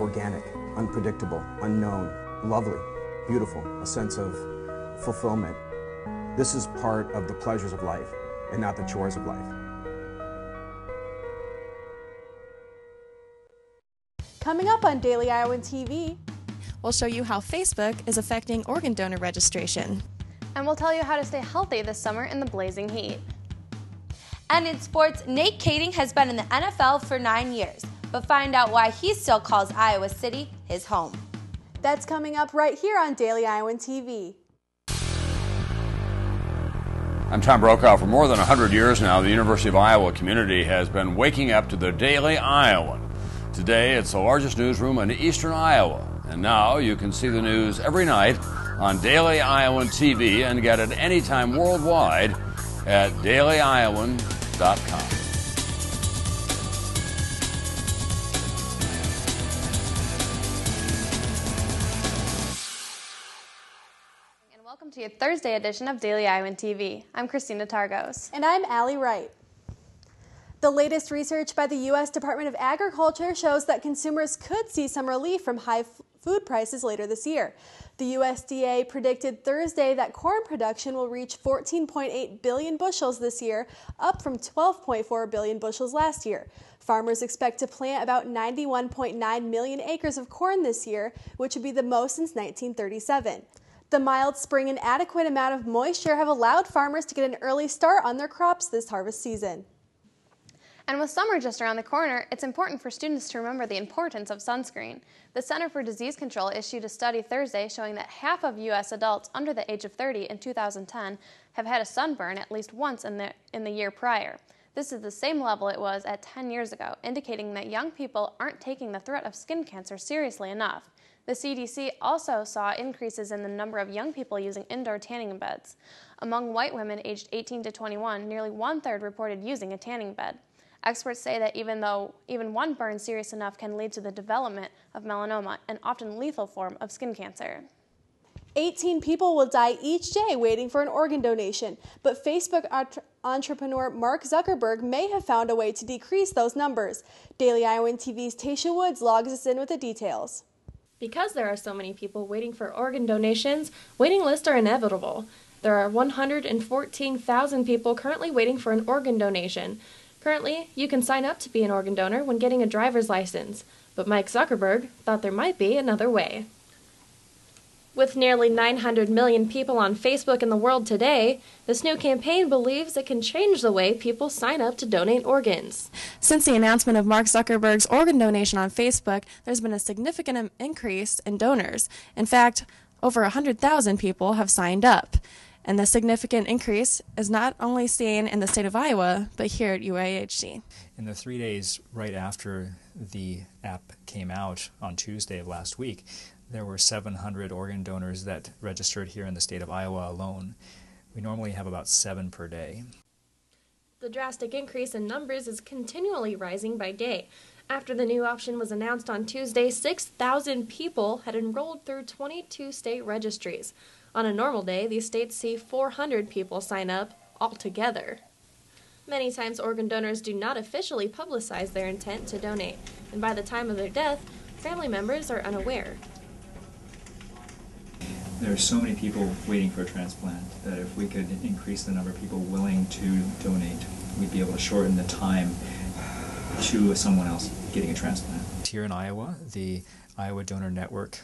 organic, unpredictable, unknown, lovely, beautiful, a sense of fulfillment. This is part of the pleasures of life and not the chores of life. Coming up on Daily Iowan TV, we'll show you how Facebook is affecting organ donor registration. And we'll tell you how to stay healthy this summer in the blazing heat. And in sports, Nate Kading has been in the NFL for 9 years, but find out why he still calls Iowa City his home. That's coming up right here on Daily Iowan TV. I'm Tom Brokaw. For more than 100 years now, the University of Iowa community has been waking up to the Daily Iowan. Today, it's the largest newsroom in eastern Iowa. And now you can see the news every night on Daily Iowan TV and get it anytime worldwide at dailyiowan.com. And welcome to your Thursday edition of Daily Iowan TV. I'm Christina Targos. And I'm Allie Wright. The latest research by the U.S. Department of Agriculture shows that consumers could see some relief from high food prices later this year. The USDA predicted Thursday that corn production will reach 14.8 billion bushels this year, up from 12.4 billion bushels last year. Farmers expect to plant about 91.9 million acres of corn this year, which would be the most since 1937. The mild spring and adequate amount of moisture have allowed farmers to get an early start on their crops this harvest season. And with summer just around the corner, it's important for students to remember the importance of sunscreen. The Center for Disease Control issued a study Thursday showing that half of U.S. adults under the age of 30 in 2010 have had a sunburn at least once in the year prior. This is the same level it was at 10 years ago, indicating that young people aren't taking the threat of skin cancer seriously enough. The CDC also saw increases in the number of young people using indoor tanning beds. Among white women aged 18 to 21, nearly one-third reported using a tanning bed. Experts say that even one burn serious enough can lead to the development of melanoma, an often lethal form of skin cancer. 18 people will die each day waiting for an organ donation, but Facebook entrepreneur Mark Zuckerberg may have found a way to decrease those numbers. Daily Iowan TV's Tasha Woods logs us in with the details. Because there are so many people waiting for organ donations, waiting lists are inevitable. There are 114,000 people currently waiting for an organ donation. Currently, you can sign up to be an organ donor when getting a driver's license, but Mike Zuckerberg thought there might be another way. With nearly 900 million people on Facebook in the world today, this new campaign believes it can change the way people sign up to donate organs. Since the announcement of Mark Zuckerberg's organ donation on Facebook, there's been a significant increase in donors. In fact, over 100,000 people have signed up. And the significant increase is not only seen in the state of Iowa, but here at UIHC. In the 3 days right after the app came out on Tuesday of last week, there were 700 organ donors that registered here in the state of Iowa alone. We normally have about 7 per day. The drastic increase in numbers is continually rising by day. After the new option was announced on Tuesday, 6,000 people had enrolled through 22 state registries. On a normal day, these states see 400 people sign up altogether. Many times, organ donors do not officially publicize their intent to donate, and by the time of their death, family members are unaware. There are so many people waiting for a transplant that if we could increase the number of people willing to donate, we'd be able to shorten the time to someone else getting a transplant. Here in Iowa, the Iowa Donor Network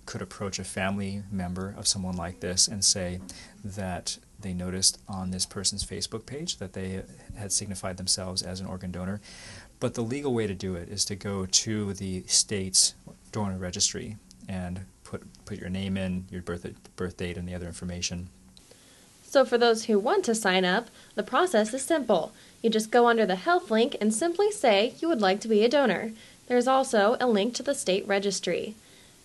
could approach a family member of someone like this and say that they noticed on this person's Facebook page that they had signified themselves as an organ donor. But the legal way to do it is to go to the state's donor registry and put your name in, your birth date, and the other information. So for those who want to sign up, the process is simple. You just go under the health link and simply say you would like to be a donor. There's also a link to the state registry.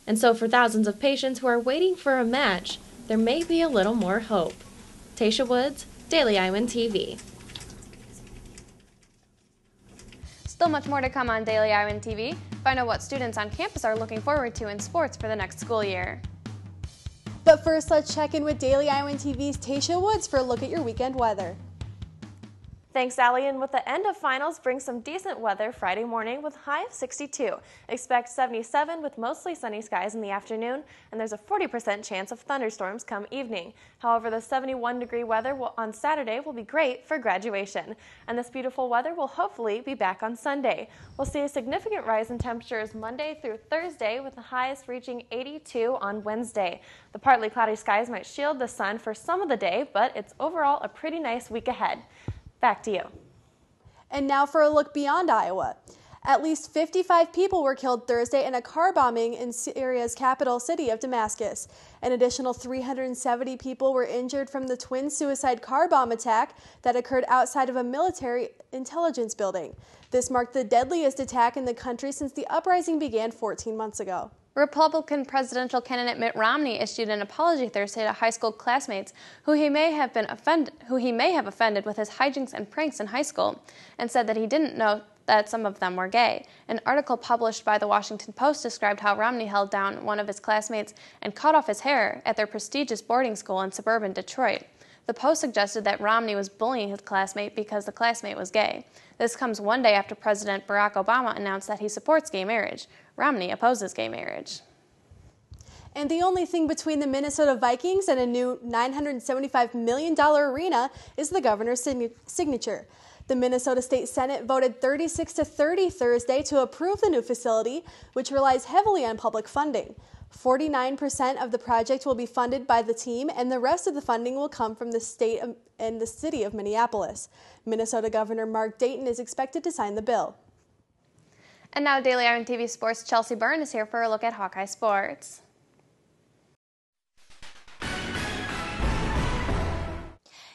And so for thousands of patients who are waiting for a match, there may be a little more hope. Tasha Woods, Daily Iowan TV. Still much more to come on Daily Iowan TV. Find out what students on campus are looking forward to in sports for the next school year. But first, let's check in with Daily Iowan TV's Tasha Woods for a look at your weekend weather. Thanks, Allie. And with the end of finals brings some decent weather Friday morning with high of 62. Expect 77 with mostly sunny skies in the afternoon, and there's a 40% chance of thunderstorms come evening. However, the 71-degree weather on Saturday will be great for graduation, and this beautiful weather will hopefully be back on Sunday. We'll see a significant rise in temperatures Monday through Thursday, with the highest reaching 82 on Wednesday. The partly cloudy skies might shield the sun for some of the day, but it's overall a pretty nice week ahead. Back to you. And now for a look beyond Iowa. At least 55 people were killed Thursday in a car bombing in Syria's capital city of Damascus. An additional 370 people were injured from the twin suicide car bomb attack that occurred outside of a military intelligence building. This marked the deadliest attack in the country since the uprising began 14 months ago. Republican presidential candidate Mitt Romney issued an apology Thursday to high school classmates who he may have offended with his hijinks and pranks in high school, and said that he didn't know that some of them were gay. An article published by the Washington Post described how Romney held down one of his classmates and cut off his hair at their prestigious boarding school in suburban Detroit. The Post suggested that Romney was bullying his classmate because the classmate was gay. This comes one day after President Barack Obama announced that he supports gay marriage. Romney opposes gay marriage. And the only thing between the Minnesota Vikings and a new $975 million arena is the governor's signature. The Minnesota State Senate voted 36-30 Thursday to approve the new facility, which relies heavily on public funding. 49% of the project will be funded by the team, and the rest of the funding will come from the state and the city of Minneapolis. Minnesota Governor Mark Dayton is expected to sign the bill. And now Daily Iowan TV Sports' Chelsea Byrne is here for a look at Hawkeye sports.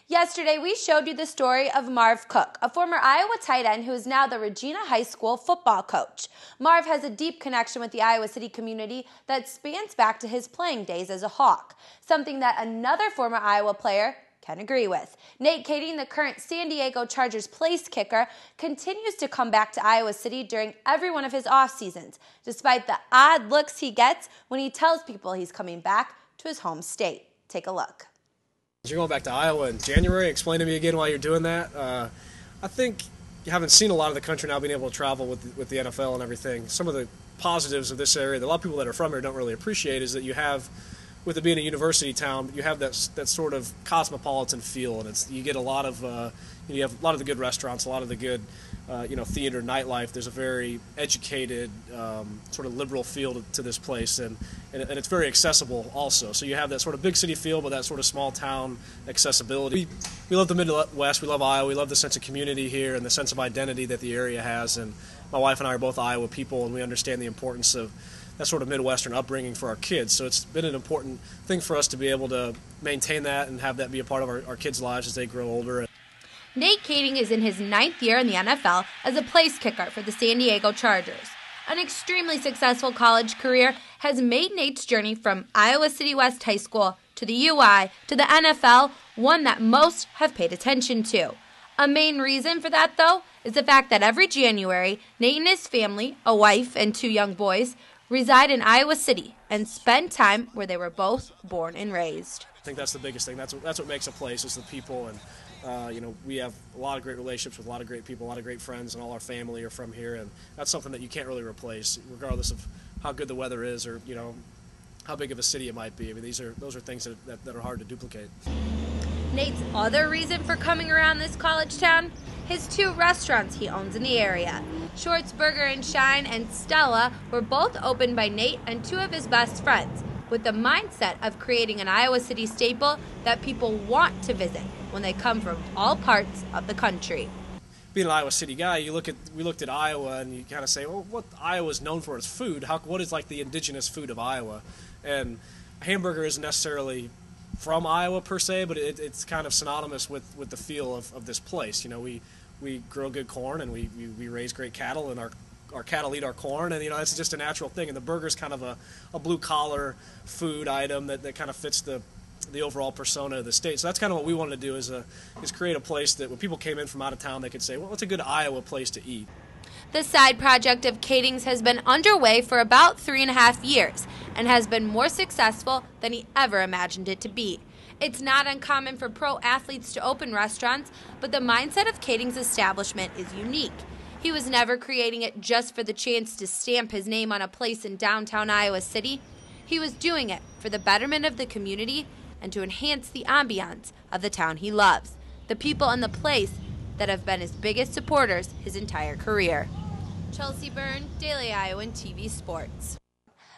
Yesterday, we showed you the story of Marv Cook, a former Iowa tight end who is now the Regina High School football coach. Marv has a deep connection with the Iowa City community that spans back to his playing days as a Hawk, something that another former Iowa player can agree with. Nate Kading, the current San Diego Chargers place kicker, continues to come back to Iowa City during every one of his off seasons, despite the odd looks he gets when he tells people he's coming back to his home state. Take a look. You're going back to Iowa in January. Explain to me again why you're doing that. I think you haven't seen a lot of the country now being able to travel with the NFL and everything. Some of the positives of this area that a lot of people that are from here don't really appreciate is that you have, with it being a university town, you have that sort of cosmopolitan feel, and you get a lot of you have a lot of the good restaurants, a lot of the good theater, nightlife. There's a very educated, sort of liberal feel to this place, and it's very accessible also. So you have that sort of big city feel, but that sort of small town accessibility. We love the Midwest. We love Iowa. We love the sense of community here and the sense of identity that the area has. And my wife and I are both Iowa people, and we understand the importance of that sort of Midwestern upbringing for our kids. So it's been an important thing for us to be able to maintain that and have that be a part of our kids' lives as they grow older. Nate Kading is in his 9th year in the NFL as a place kicker for the San Diego Chargers. An extremely successful college career has made Nate's journey from Iowa City West High School to the UI to the NFL one that most have paid attention to. A main reason for that, though, is the fact that every January, Nate and his family, a wife and 2 young boys, reside in Iowa City and spend time where they were both born and raised. I think that's the biggest thing. That's what makes a place is the people, and we have a lot of great relationships with a lot of great people, a lot of great friends, and all our family are from here, and that's something that you can't really replace, regardless of how good the weather is or how big of a city it might be. I mean, those are things that are hard to duplicate. Nate's other reason for coming around this college town? His 2 restaurants he owns in the area. Shorts Burger and Shine and Stella were both opened by Nate and 2 of his best friends, with the mindset of creating an Iowa City staple that people want to visit when they come from all parts of the country. Being an Iowa City guy, we looked at Iowa and you kind of say, well, what Iowa's known for is food. What is like the indigenous food of Iowa? And a hamburger isn't necessarily from Iowa per se, but it's kind of synonymous with the feel of this place. We grow good corn and we raise great cattle, and our cattle eat our corn, and it's just a natural thing. And the burger's kind of a blue collar food item that kind of fits the overall persona of the state. So that's kind of what we wanted to do is create a place that when people came in from out of town, they could say, well, what's a good Iowa place to eat? The side project of Kading's has been underway for about 3.5 years and has been more successful than he ever imagined it to be. It's not uncommon for pro athletes to open restaurants, but the mindset of Kading's establishment is unique. He was never creating it just for the chance to stamp his name on a place in downtown Iowa City. He was doing it for the betterment of the community and to enhance the ambiance of the town he loves, the people and the place that have been his biggest supporters his entire career. Chelsea Byrne, Daily Iowan TV Sports.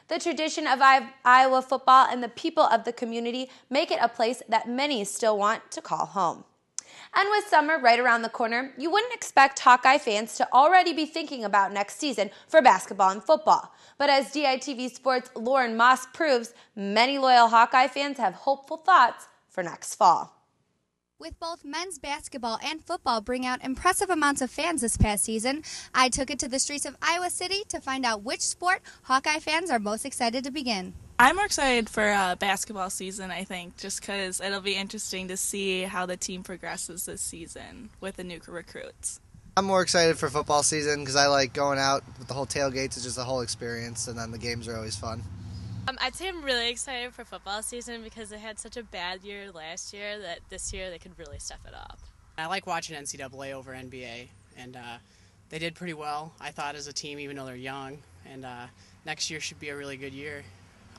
The tradition of Iowa football and the people of the community make it a place that many still want to call home. And with summer right around the corner, you wouldn't expect Hawkeye fans to already be thinking about next season for basketball and football. But as DITV Sports' Lauren Moss proves, many loyal Hawkeye fans have hopeful thoughts for next fall. With both men's basketball and football bring out impressive amounts of fans this past season, I took it to the streets of Iowa City to find out which sport Hawkeye fans are most excited to begin. I'm more excited for basketball season, I think, just because it'll be interesting to see how the team progresses this season with the new recruits. I'm more excited for football season because I like going out with the whole tailgates. It's just a whole experience, and then the games are always fun. I'd say I'm really excited for football season because they had such a bad year last year that this year they could really step it up. I like watching NCAA over NBA, and they did pretty well, I thought, as a team, even though they're young. And next year should be a really good year.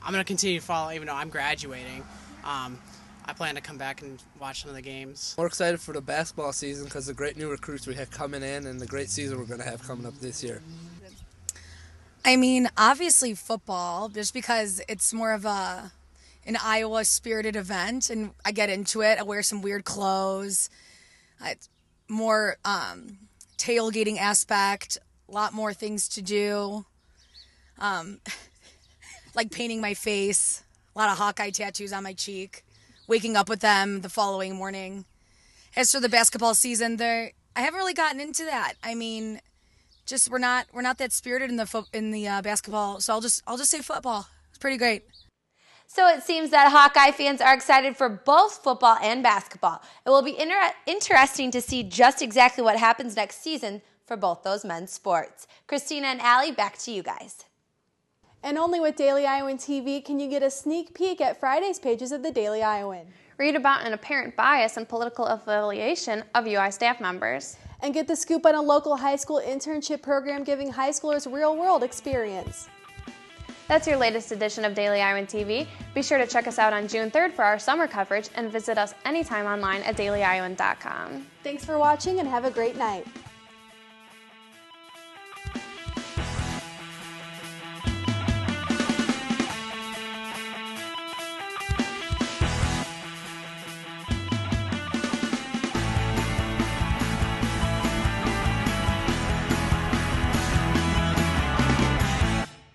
I'm going to continue to follow, even though I'm graduating. I plan to come back and watch some of the games. More excited for the basketball season because the great new recruits we have coming in and the great season we're going to have coming up this year. I mean, obviously football, just because it's more of an Iowa spirited event, and I get into it. I wear some weird clothes. It's more tailgating aspect, a lot more things to do, like painting my face, a lot of Hawkeye tattoos on my cheek, waking up with them the following morning. As for the basketball season, I haven't really gotten into that. I mean, just we're not that spirited in the basketball, so I'll just say football. It's pretty great. So it seems that Hawkeye fans are excited for both football and basketball. It will be interesting to see just exactly what happens next season for both those men's sports. Christina and Allie, back to you guys. And only with Daily Iowan TV can you get a sneak peek at Friday's pages of the Daily Iowan. Read about an apparent bias and political affiliation of UI staff members. And get the scoop on a local high school internship program giving high schoolers real-world experience. That's your latest edition of Daily Iowan TV. Be sure to check us out on June 3rd for our summer coverage and visit us anytime online at dailyiowan.com. Thanks for watching and have a great night.